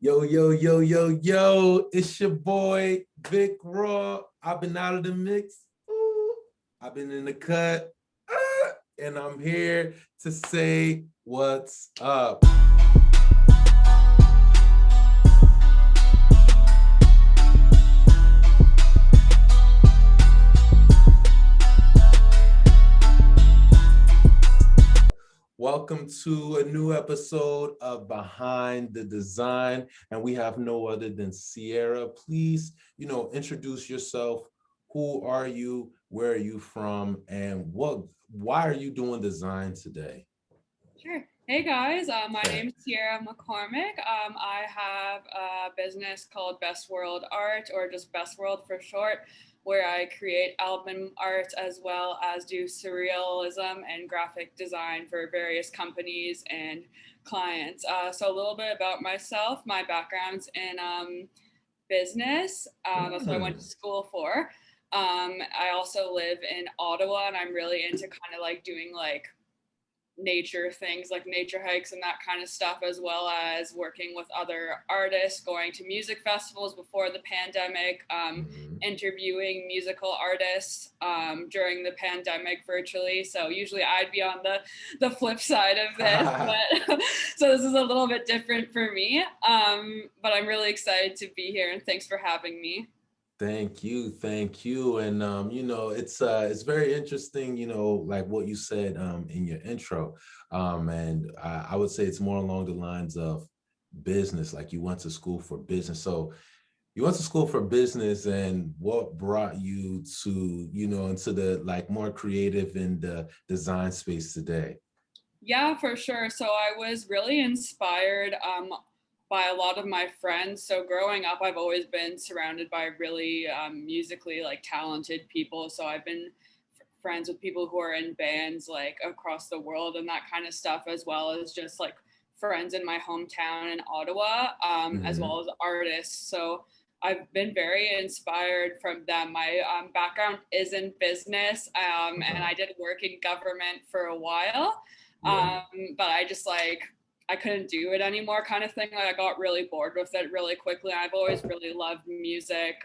Yo, yo, yo, yo, yo, it's your boy, Vic Raw. I've been out of the mix. Ooh, I've been in the cut. And I'm here to say what's up. Welcome to a new episode of Behind the Design, and we have no other than Sierra. Please, introduce yourself. Who are you? Where are you from? And why are you doing design today? Sure. Hey guys, my name is Sierra McCormick. I have a business called Best World Art, or just Best World for short, where I create album art as well as do surrealism and graphic design for various companies and clients. So a little bit about myself. My background's in business. That's what I went to school for. I also live in Ottawa, and I'm really into kind of like doing like nature things like nature hikes and that kind of stuff, as well as working with other artists, going to music festivals before the pandemic, interviewing musical artists during the pandemic virtually. So usually I'd be on the flip side of this, but so this is a little bit different for me. But I'm really excited to be here, and thanks for having me. Thank you, thank you. And it's very interesting, like what you said in your intro. And I would say it's more along the lines of business, like you went to school for business. So you went to school for business, and what brought you to, into the like more creative in the design space today? Yeah, for sure. So I was really inspired by a lot of my friends. So growing up, I've always been surrounded by really musically like talented people. So I've been friends with people who are in bands like across the world and that kind of stuff, as well as just like friends in my hometown in Ottawa, as Hmm. well as artists. So I've been very inspired from them. My background is in business, and I did work in government for a while. Yeah. But I just like I couldn't do it anymore, kind of thing. Like I got really bored with it really quickly. I've always really loved music.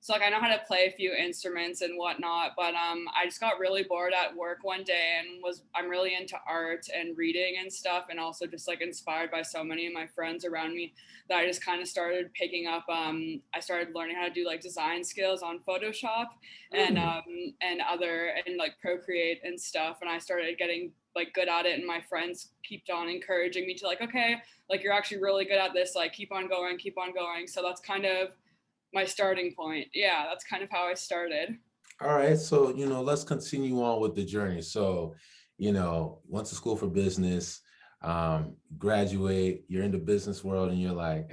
So like I know how to play a few instruments and whatnot, but I just got really bored at work one day and I'm really into art and reading and stuff, and also just like inspired by so many of my friends around me that I just kind of started picking up. I started learning how to do like design skills on Photoshop and Mm. other and like Procreate and stuff, and I started getting like good at it, and my friends kept on encouraging me to like, okay, like you're actually really good at this, like keep on going, keep on going. So that's kind of my starting point. Yeah, that's kind of how I started. All right, so let's continue on with the journey. So, went to school for business, graduate, you're in the business world, and you're like,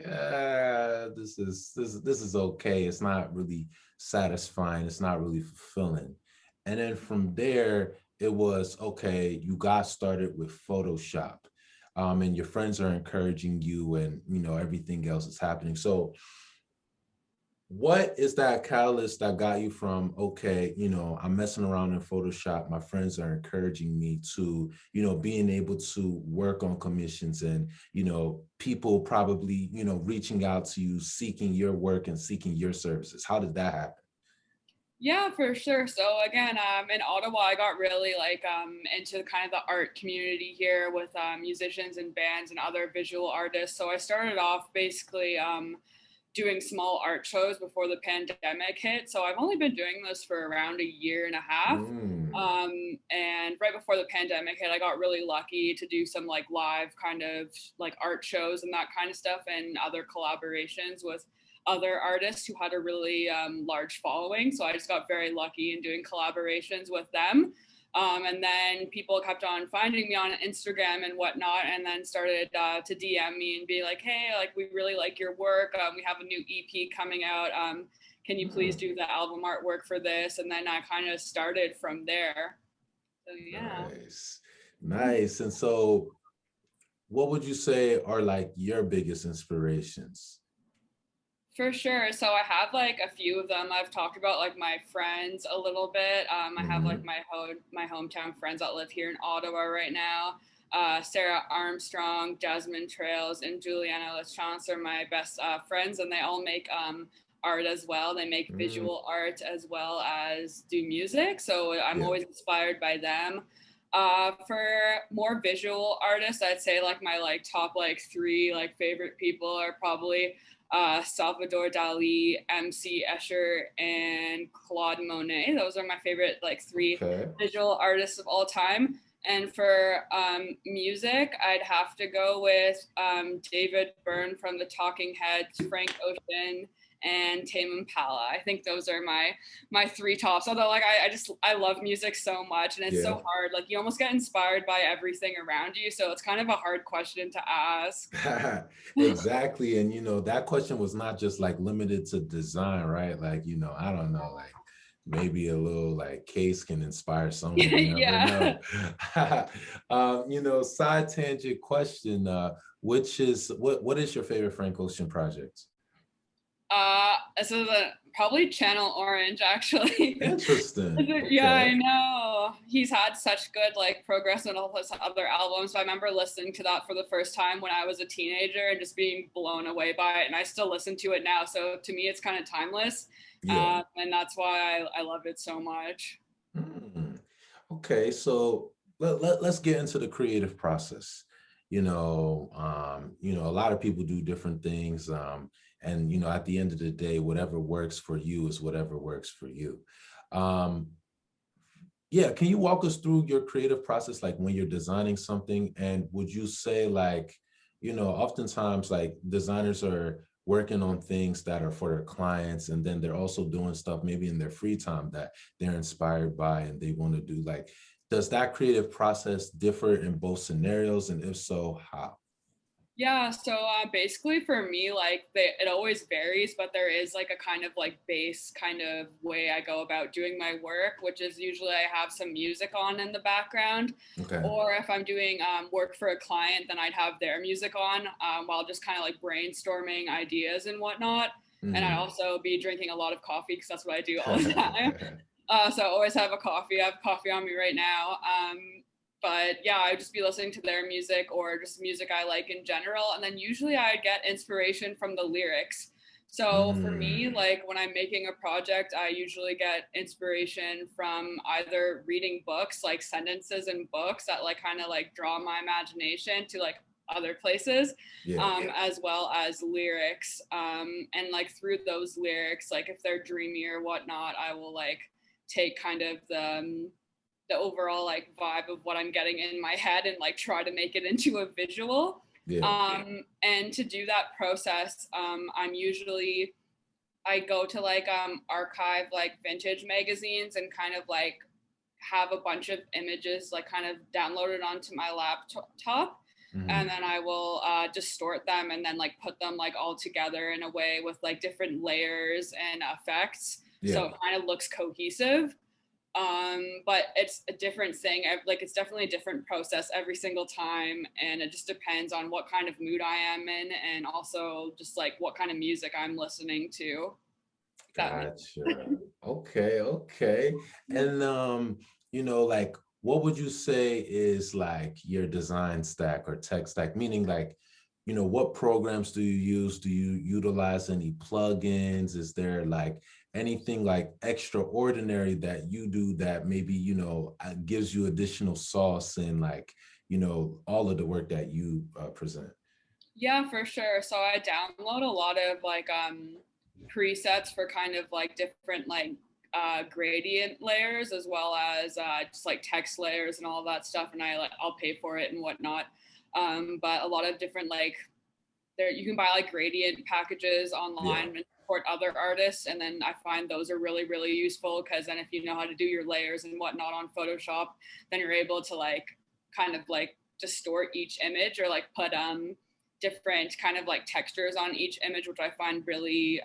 this is okay. It's not really satisfying. It's not really fulfilling. And then from there, it was okay. You got started with Photoshop, and your friends are encouraging you, and everything else is happening. So what is that catalyst that got you from, okay, I'm messing around in Photoshop, my friends are encouraging me to, being able to work on commissions, and people probably, reaching out to you, seeking your work and seeking your services? How did that happen? Yeah, for sure. So again, in Ottawa, I got really like into kind of the art community here with musicians and bands and other visual artists. So I started off basically doing small art shows before the pandemic hit. So I've only been doing this for around a year and a half. Mm. And right before the pandemic hit, I got really lucky to do some like live kind of like art shows and that kind of stuff, and other collaborations with other artists who had a really large following. So I just got very lucky in doing collaborations with them. And then people kept on finding me on Instagram and whatnot, and then started to DM me and be like, hey, like, we really like your work. We have a new EP coming out. Can you please Mm. do the album artwork for this? And then I kind of started from there. So, yeah. Nice. Nice. And so what would you say are like your biggest inspirations? For sure. So I have like a few of them. I've talked about like my friends a little bit. I have like Hmm. my hometown friends that live here in Ottawa right now. Sarah Armstrong, Jasmine Trails, and Juliana Lachance are my best friends, and they all make art as well. They make Mm, visual art as well as do music. So I'm yeah. always inspired by them. For more visual artists, I'd say like my like top like three like favorite people are probably Salvador Dali, MC Escher, and Claude Monet. Those are my favorite like three Okay. visual artists of all time. And for music, I'd have to go with David Byrne from the Talking Heads, Frank Ocean, and Tame Impala. I think those are my three tops. Although like I love music so much, and it's Yeah. so hard. Like you almost get inspired by everything around you, so it's kind of a hard question to ask. Exactly. And that question was not just like limited to design, right? Like, I don't know, like maybe a little like case can inspire someone, you never Yeah. know. Side tangent question, which is what is your favorite Frank Ocean project? So probably Channel Orange actually. Interesting. Yeah, Okay. I know. He's had such good like progress on all his other albums. So I remember listening to that for the first time when I was a teenager and just being blown away by it. And I still listen to it now. So to me, it's kind of timeless, Yeah. and that's why I love it so much. Hmm. Okay, so let's get into the creative process. A lot of people do different things. And at the end of the day, whatever works for you is whatever works for you. Um, yeah, can you walk us through your creative process, like when you're designing something? And would you say like, oftentimes like designers are working on things that are for their clients, and then they're also doing stuff maybe in their free time that they're inspired by and they want to do. Like, does that creative process differ in both scenarios? And if so, how? Yeah, so basically for me, like it always varies, but there is like a kind of like base kind of way I go about doing my work, which is usually I have some music on in the background, Okay. or if I'm doing work for a client, then I'd have their music on while just kind of like brainstorming ideas and whatnot. And I'd Mm. also be drinking a lot of coffee because that's what I do all the time. So I always have a coffee. I have coffee on me right now. But yeah, I would just be listening to their music or just music I like in general. And then usually I get inspiration from the lyrics. So for me, Mm. like when I'm making a project, I usually get inspiration from either reading books, like sentences in books that like kind of like draw my imagination to like other places, Yeah. as well as lyrics. And like through those lyrics, like if they're dreamy or whatnot, I will like take kind of the overall like vibe of what I'm getting in my head and like try to make it into a visual. Yeah. And to do that process, I'm usually I go to like archive like vintage magazines and kind of like have a bunch of images like kind of downloaded onto my laptop, Hmm. and then I will distort them and then like put them like all together in a way with like different layers and effects so Yeah. it kind of looks cohesive. But it's a different thing. Like it's definitely a different process every single time, and it just depends on what kind of mood I am in and also just like what kind of music I'm listening to. That makes Gotcha. Okay, okay. And like what would you say is like your design stack or tech stack? Meaning like, what programs do you use? Do you utilize any plugins? Is there like anything like extraordinary that you do that maybe, gives you additional sauce in like, all of the work that you present? Yeah, for sure. So I download a lot of like presets for kind of like different like gradient layers as well as just like text layers and all of that stuff, and I'll pay for it and whatnot. But a lot of different like there you can buy like gradient packages Yeah. online and support other artists, and then I find those are really useful because then if you know how to do your layers and whatnot on Photoshop, then you're able to like kind of like distort each image or like put different kind of like textures on each image, which I find really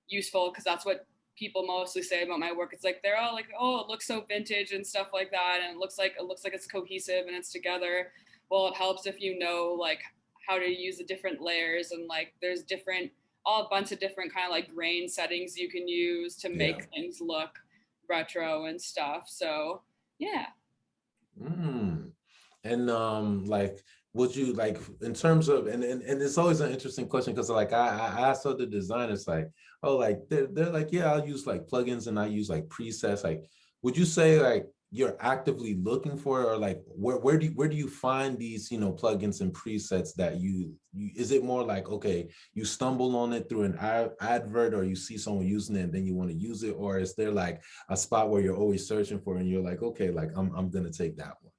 useful because that's what people mostly say about my work. It's like they're all like, oh, it looks so vintage and stuff like that, and it looks like it's cohesive and it's together. Well, it helps if you know like how to use the different layers, and like there's different all a bunch of different kind of like grain settings you can use to Yeah. make things look retro and stuff. So yeah. Mm. And like, would you like in terms of and it's always an interesting question because like I asked other designers like, oh, like they're like, yeah, I'll use like plugins and I use like presets. Like, would you say like you're actively looking for, or like where do you find these, you know, plugins and presets that you is it more like, okay, you stumble on it through an advert or you see someone using it and then you want to use it, or is there like a spot where you're always searching for and you're like, okay, like I'm gonna take that one?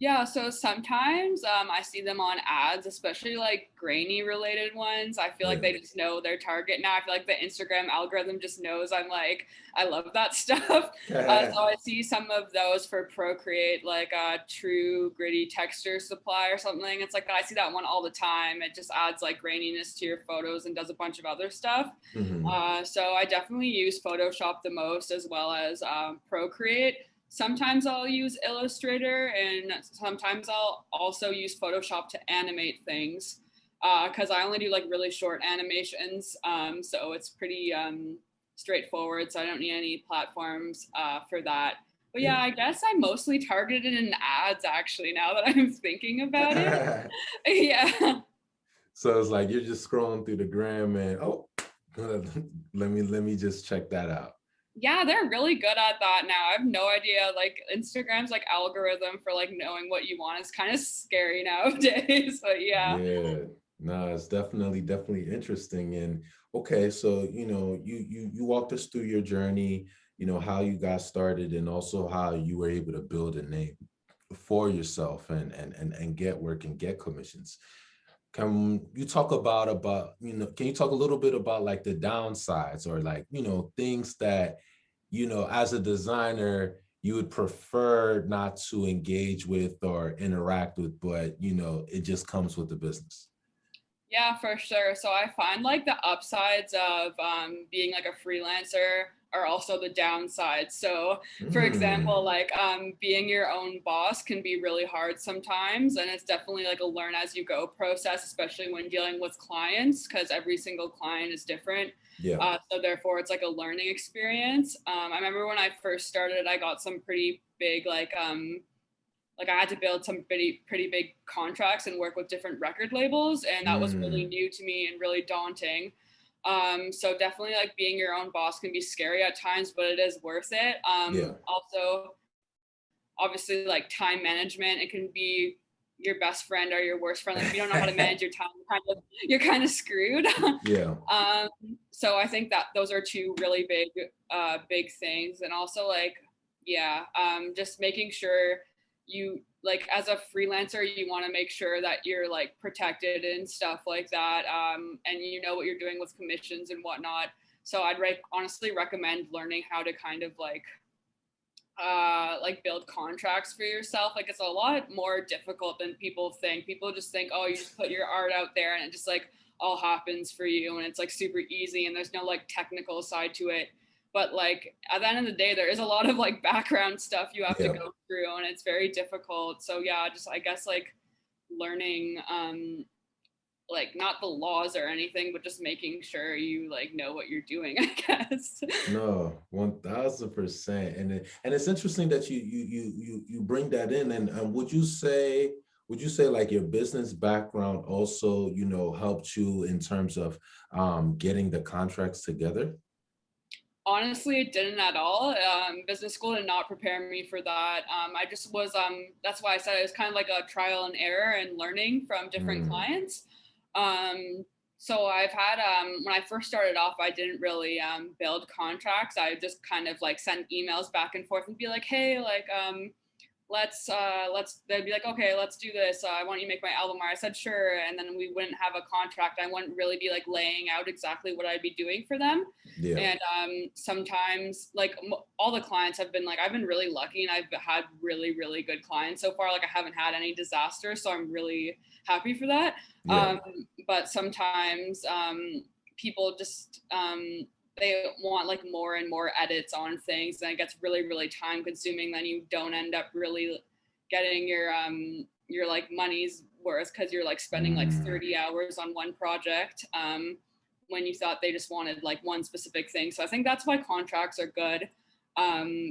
Yeah, so sometimes I see them on ads, especially like grainy related ones. I feel like Yeah. they just know their target now. I feel like the Instagram algorithm just knows I'm like, I love that stuff. So I see some of those for Procreate, like a true gritty texture supply or something. It's like I see that one all the time. It just adds like graininess to your photos and does a bunch of other stuff. Hmm. So I definitely use Photoshop the most, as well as Procreate. Sometimes I'll use Illustrator, and sometimes I'll also use Photoshop to animate things, because I only do like really short animations. So it's pretty straightforward. So I don't need any platforms for that. But yeah, I guess I mostly targeted in ads actually, now that I'm thinking about it. Yeah. Yeah. So it's like you're just scrolling through the gram and oh, let me just check that out. Yeah, they're really good at that now. I have no idea. Like Instagram's like algorithm for like knowing what you want is kind of scary nowadays. But yeah. Yeah, no, it's definitely interesting. And okay, so you know, you walked us through your journey, you know, how you got started and also how you were able to build a name for yourself and get work and get commissions. Can you talk about, you know, can you talk a little bit about like the downsides or like, you know, things that, you know, as a designer, you would prefer not to engage with or interact with, but you know, it just comes with the business. Yeah, for sure. So I find like the upsides of being like a freelancer are also the downsides. So, for example, Mm, like being your own boss can be really hard sometimes, and it's definitely like a learn as you go process, especially when dealing with clients, because every single client is different. yeah. So therefore, it's like a learning experience. I remember when I first started, I got some pretty big like I had to build some pretty big contracts and work with different record labels, and that was really Mm, new to me and really daunting. So definitely like being your own boss can be scary at times, but it is worth it. yeah. Also, obviously, like time management, it can be your best friend or your worst friend. Like if you don't know how to manage your time, you're kind of screwed. Yeah. um, so I think that those are two really big things, and also like yeah, just making sure you like as a freelancer, you want to make sure that you're like protected and stuff like that, and you know what you're doing with commissions and whatnot. So I'd honestly recommend learning how to kind of like build contracts for yourself. Like it's a lot more difficult than people think. People just think, oh, you just put your art out there and it just like all happens for you and it's like super easy and there's no like technical side to it. But like at the end of the day, there is a lot of like background stuff you have to Yeah. go through and it's very difficult. So yeah, just I guess like learning like not the laws or anything, but just making sure you like know what you're doing, I guess. No, 1000%. And it's interesting that you bring that in. And would you say like your business background also, you know, helped you in terms of getting the contracts together? Honestly, it didn't at all. Business school did not prepare me for that. I just was, that's why I said it was kind of like a trial and error and learning from different Mm, clients. Um, so I've had, when I first started off, I didn't really build contracts. I just kind of like send emails back and forth and be like, hey, like, let's they'd be like, okay, let's do this, I want you to make my album art. I said sure, and then we wouldn't have a contract. I wouldn't really be like laying out exactly what I'd be doing for them. yeah. And sometimes like all the clients have been like, I've been really lucky and I've had really good clients so far. Like I haven't had any disasters, so I'm really happy for that. Yeah. um, but sometimes people just they want like more and more edits on things and it gets really time consuming. Then you don't end up really getting your like money's worth because you're like spending like Mm, 30 hours on one project, when you thought they just wanted like one specific thing. So I think that's why contracts are good,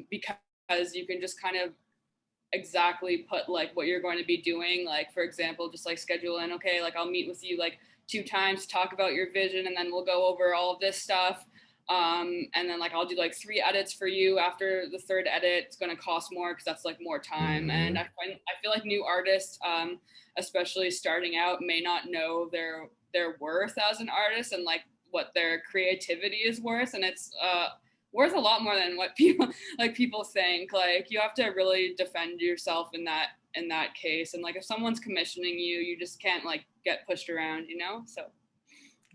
because you can just kind of exactly put like what you're going to be doing. Like, for example, just like schedule in, okay, like I'll meet with you like 2 times, talk about your vision, and then we'll go over all of this stuff. And then like I'll do like 3 edits for you. After the third edit, it's going to cost more because that's like more time. And Mm-hmm. I feel like new artists, especially starting out, may not know their worth as an artist and like what their creativity is worth, and it's worth a lot more than what people like people think. Like you have to really defend yourself in that case, and like if someone's commissioning you, you just can't like get pushed around, you know. So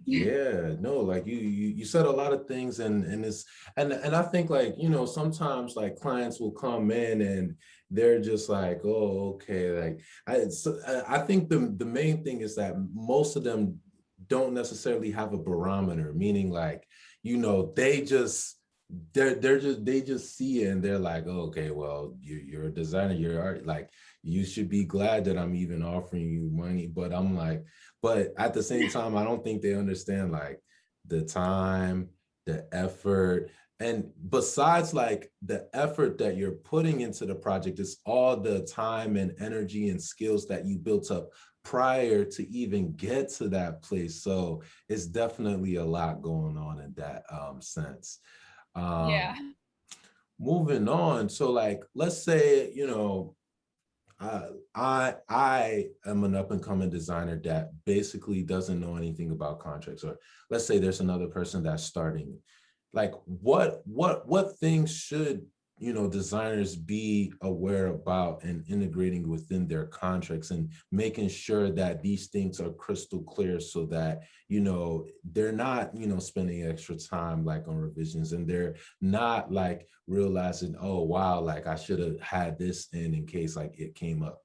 Yeah, no, like you said a lot of things, and it's and I think, like, sometimes like clients will come in and they're just like, oh, okay, like I think the main thing is that most of them don't necessarily have a barometer, meaning like, they just they just see it and they're like, oh, okay, well, you're a designer, you're art, like you should be glad that I'm even offering you money. But I'm like, but at the same time, I don't think they understand like the time, the effort. And besides like the effort that you're putting into the project, it's all the time and energy and skills that you built up prior to even get to that place. So it's definitely a lot going on in that sense. yeah. Um, moving on. So like, let's say, I am an up and coming designer that basically doesn't know anything about contracts, or let's say there's another person that's starting. Like, what things should designers be aware about and integrating within their contracts, and making sure that these things are crystal clear, so that they're not spending extra time like on revisions, and they're not like realizing, oh wow, like I should have had this in case like it came up.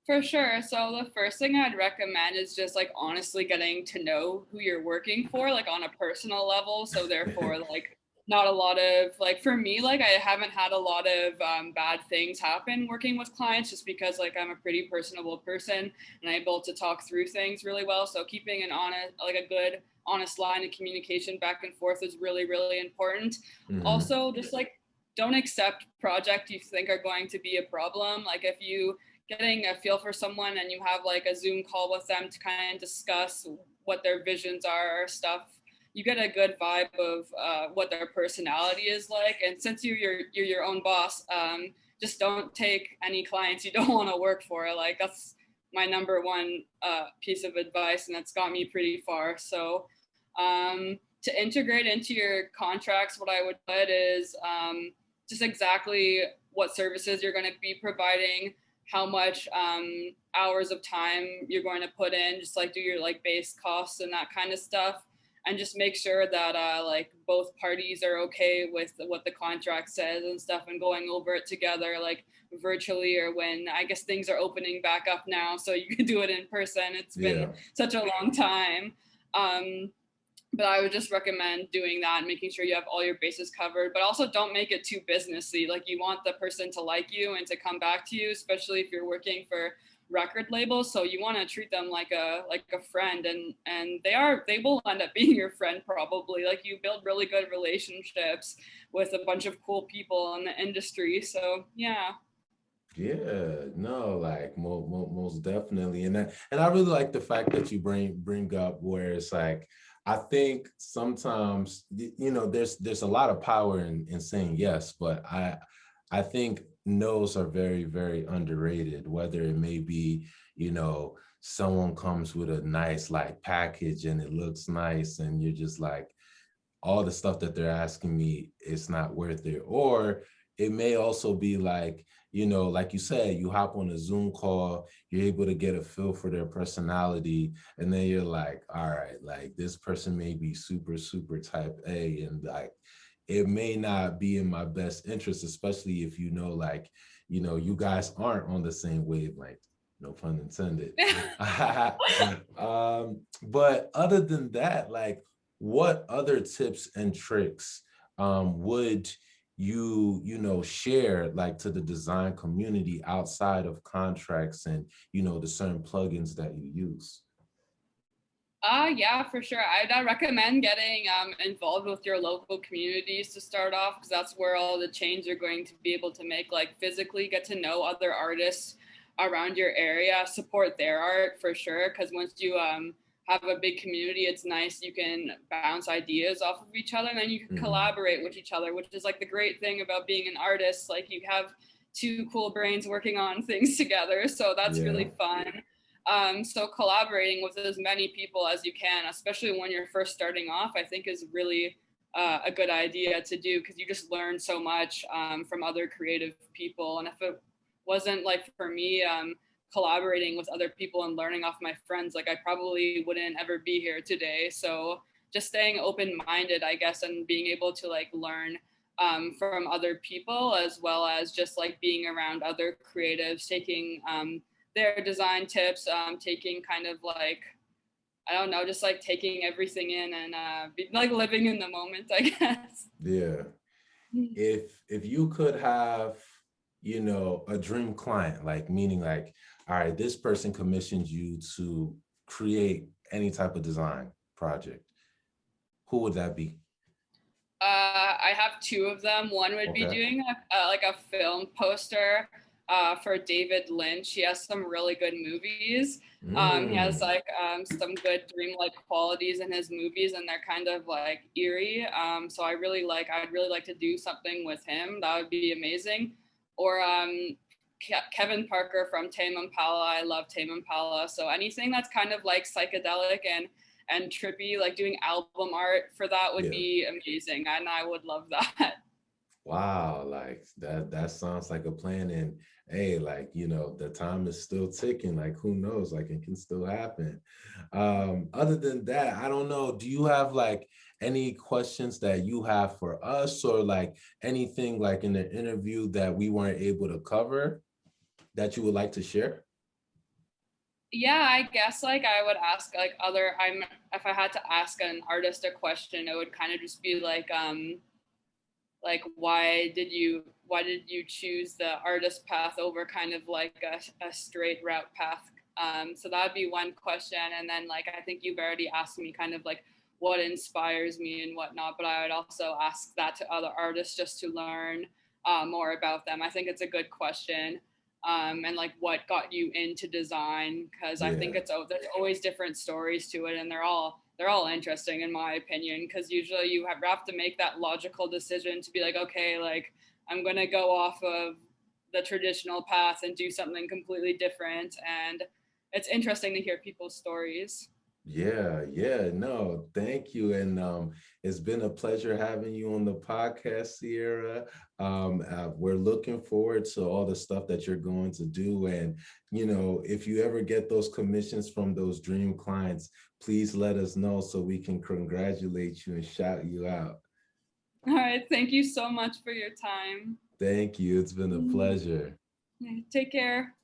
For sure. So the first thing I'd recommend is just like honestly getting to know who you're working for, like on a personal level. So therefore, like not a lot of like for me, like I haven't had a lot of bad things happen working with clients, just because like I'm a pretty personable person and I'm able to talk through things really well. So keeping an honest, like a good honest line of communication back and forth is really, really important. Hmm. Also, just like don't accept projects you think are going to be a problem. Like if you getting a feel for someone and you have like a Zoom call with them to kind of discuss what their visions are or stuff, you get a good vibe of what their personality is like. And since you're your own boss, just don't take any clients you don't want to work for. Like that's my number one piece of advice, and that's got me pretty far. So to integrate into your contracts, what I would put is just exactly what services you're going to be providing, how much hours of time you're going to put in, just like do your like base costs and that kind of stuff, and just make sure that like both parties are okay with what the contract says and stuff, and going over it together like virtually, or when I guess things are opening back up now so you can do it in person. It's been Yeah. such a long time. um, but I would just recommend doing that and making sure you have all your bases covered, but also don't make it too businessy. Like you want the person to like you and to come back to you, especially if you're working for record labels. So you want to treat them like a friend, and they will end up being your friend probably. Like you build really good relationships with a bunch of cool people in the industry. So yeah. Yeah, no, like most definitely, and I really like the fact that you bring up where it's like, I think sometimes there's a lot of power in saying yes, but I think no's are very, very underrated. Whether it may be someone comes with a nice like package and it looks nice, and you're just like, all the stuff that they're asking me, it's not worth it. Or it may also be like, like you said, you hop on a Zoom call, you're able to get a feel for their personality, and then you're like, all right, like this person may be super, super type A, and like it may not be in my best interest, especially if like, you guys aren't on the same wavelength. No pun intended. But other than that, like, what other tips and tricks would you share like to the design community outside of contracts and the certain plugins that you use? Yeah, for sure. I'd recommend getting involved with your local communities to start off, because that's where all the change you're going to be able to make, like physically get to know other artists around your area, support their art for sure. Because once you have a big community, it's nice. You can bounce ideas off of each other, and then you can Hmm. collaborate with each other, which is like the great thing about being an artist. Like you have two cool brains working on things together. So that's Yeah. really fun. So collaborating with as many people as you can, especially when you're first starting off, I think is really a good idea to do, because you just learn so much from other creative people. And if it wasn't like for me, collaborating with other people and learning off my friends, like I probably wouldn't ever be here today. So just staying open-minded, I guess, and being able to like learn from other people, as well as just like being around other creatives, taking their design tips, taking kind of like, I don't know, just like taking everything in and like living in the moment, I guess. Yeah. If you could have, a dream client, like meaning like, all right, this person commissions you to create any type of design project, who would that be? I have two of them. One would be Okay. doing like a film poster for David Lynch. He has some really good movies. He has Mm, like some good dreamlike qualities in his movies, and they're kind of like eerie. So I'd really like to do something with him. That would be amazing. Or Kevin Parker from Tame Impala. I love Tame Impala. So anything that's kind of like psychedelic and trippy, like doing album art for that would yeah. be amazing, and I would love that. Wow, like that sounds like a plan. And hey, like, the time is still ticking. Like, who knows? Like, it can still happen. Other than that, I don't know. Do you have like any questions that you have for us, or like anything like in the interview that we weren't able to cover that you would like to share? Yeah, I guess like I would ask like other I'm if I had to ask an artist a question, it would kind of just be like why did you choose the artist path over kind of like a straight route path. So that would be one question, and then like I think you've already asked me kind of like what inspires me and whatnot, but I would also ask that to other artists just to learn more about them. I think it's a good question. And like what got you into design, because I think Yeah. there's always different stories to it, and they're all interesting in my opinion, because usually you have to make that logical decision to be like, okay, like I'm going to go off of the traditional path and do something completely different. And it's interesting to hear people's stories. Yeah, yeah, no, thank you. And it's been a pleasure having you on the podcast, Sierra. We're looking forward to all the stuff that you're going to do. And, if you ever get those commissions from those dream clients, please let us know so we can congratulate you and shout you out. All right, thank you so much for your time. Thank you. It's been a pleasure. Take care.